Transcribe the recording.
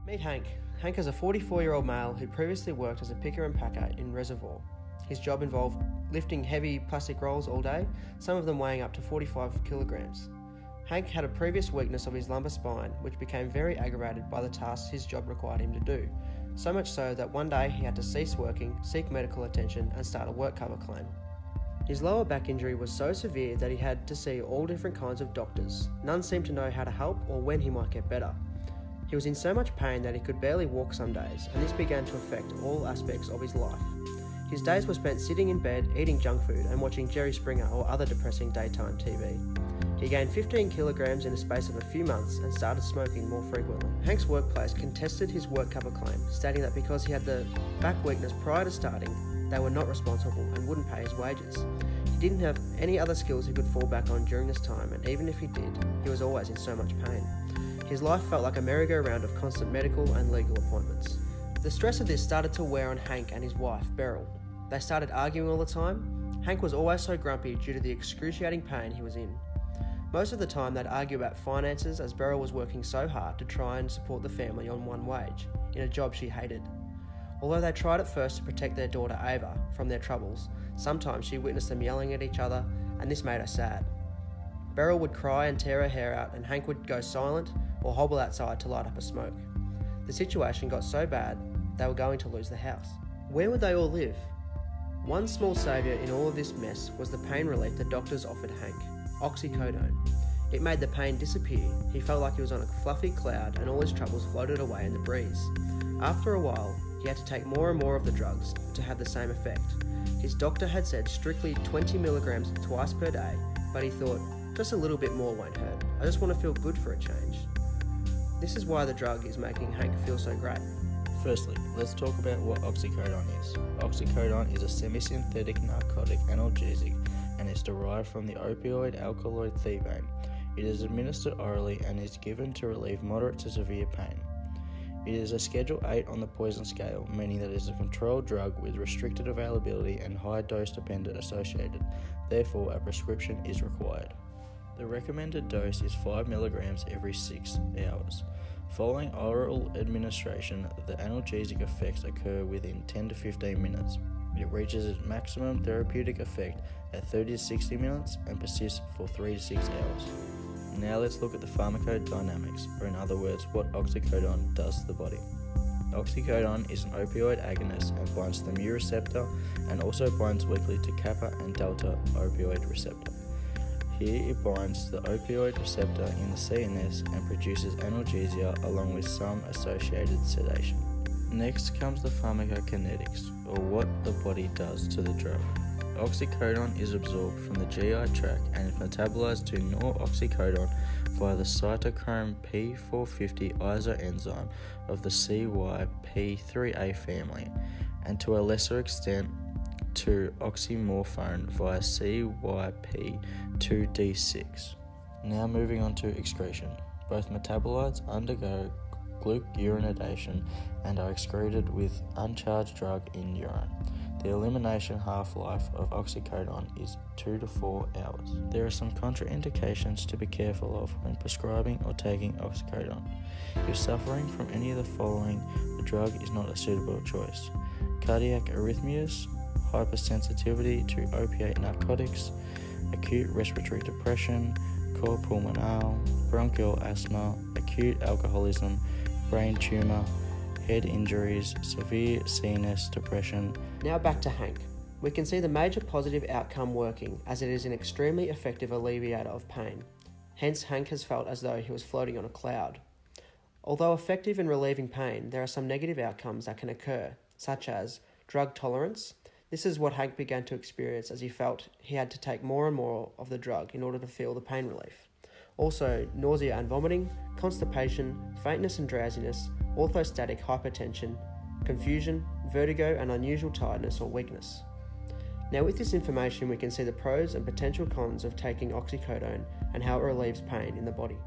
Meet Hank. Hank is a 44-year-old male who previously worked as a picker and packer in Reservoir. His job involved lifting heavy plastic rolls all day, some of them weighing up to 45 kilograms. Hank had a previous weakness of his lumbar spine, which became very aggravated by the tasks his job required him to do, so much so that one day he had to cease working, seek medical attention and start a work cover claim. His lower back injury was so severe that he had to see all different kinds of doctors. None seemed to know how to help or when he might get better. He was in so much pain that he could barely walk some days, and this began to affect all aspects of his life. His days were spent sitting in bed, eating junk food and watching Jerry Springer or other depressing daytime TV. He gained 15 kilograms in the space of a few months and started smoking more frequently. Hank's workplace contested his work cover claim, stating that because he had the back weakness prior to starting, they were not responsible and wouldn't pay his wages. He didn't have any other skills he could fall back on during this time, and even if he did, he was always in so much pain. His life felt like a merry-go-round of constant medical and legal appointments. The stress of this started to wear on Hank and his wife, Beryl. They started arguing all the time. Hank was always so grumpy due to the excruciating pain he was in. Most of the time they'd argue about finances, as Beryl was working so hard to try and support the family on one wage, in a job she hated. Although they tried at first to protect their daughter Ava from their troubles, sometimes she witnessed them yelling at each other, and this made her sad. Beryl would cry and tear her hair out, and Hank would go silent or hobble outside to light up a smoke. The situation got so bad, they were going to lose the house. Where would they all live? One small saviour in all of this mess was the pain relief the doctors offered Hank, Oxycodone. It made the pain disappear. He felt like he was on a fluffy cloud and all his troubles floated away in the breeze. After a while, he had to take more and more of the drugs to have the same effect. His doctor had said strictly 20 milligrams twice per day, but he thought, just a little bit more won't hurt. I just want to feel good for a change. This is why the drug is making Hank feel so great. Firstly, let's talk about what oxycodone is. Oxycodone is a semi-synthetic narcotic analgesic and is derived from the opioid alkaloid thebaine. It is administered orally and is given to relieve moderate to severe pain. It is a Schedule 8 on the poison scale, meaning that it is a controlled drug with restricted availability and high dose dependent associated. Therefore, a prescription is required. The recommended dose is 5 milligrams every 6 hours. Following oral administration, the analgesic effects occur within 10 to 15 minutes. It reaches its maximum therapeutic effect at 30 to 60 minutes and persists for 3 to 6 hours. Now let's look at the pharmacodynamics, or in other words, what oxycodone does to the body. Oxycodone is an opioid agonist and binds to the mu receptor and also binds weakly to kappa and delta opioid receptor. Here it binds to the opioid receptor in the CNS and produces analgesia along with some associated sedation. Next comes the pharmacokinetics, or what the body does to the drug. Oxycodone is absorbed from the GI tract and is metabolized to normoxycodone via the cytochrome P450 isoenzyme of the CYP3A family, and to a lesser extent to oxymorphone via CYP2D6. Now moving on to excretion. Both metabolites undergo glucuronidation and are excreted with uncharged drug in urine. The elimination half-life of oxycodone is 2 to 4 hours. There are some contraindications to be careful of when prescribing or taking oxycodone. If suffering from any of the following, the drug is not a suitable choice: cardiac arrhythmias, hypersensitivity to opiate narcotics, acute respiratory depression, cor pulmonale, bronchial asthma, acute alcoholism, brain tumour, head injuries, severe CNS depression. Now back to Hank. We can see the major positive outcome working, as it is an extremely effective alleviator of pain. Hence, Hank has felt as though he was floating on a cloud. Although effective in relieving pain, there are some negative outcomes that can occur, such as drug tolerance. This is what Hank began to experience as he felt he had to take more and more of the drug in order to feel the pain relief. Also, nausea and vomiting, constipation, faintness and drowsiness, orthostatic hypotension, confusion, vertigo and unusual tiredness or weakness. Now with this information we can see the pros and potential cons of taking oxycodone and how it relieves pain in the body.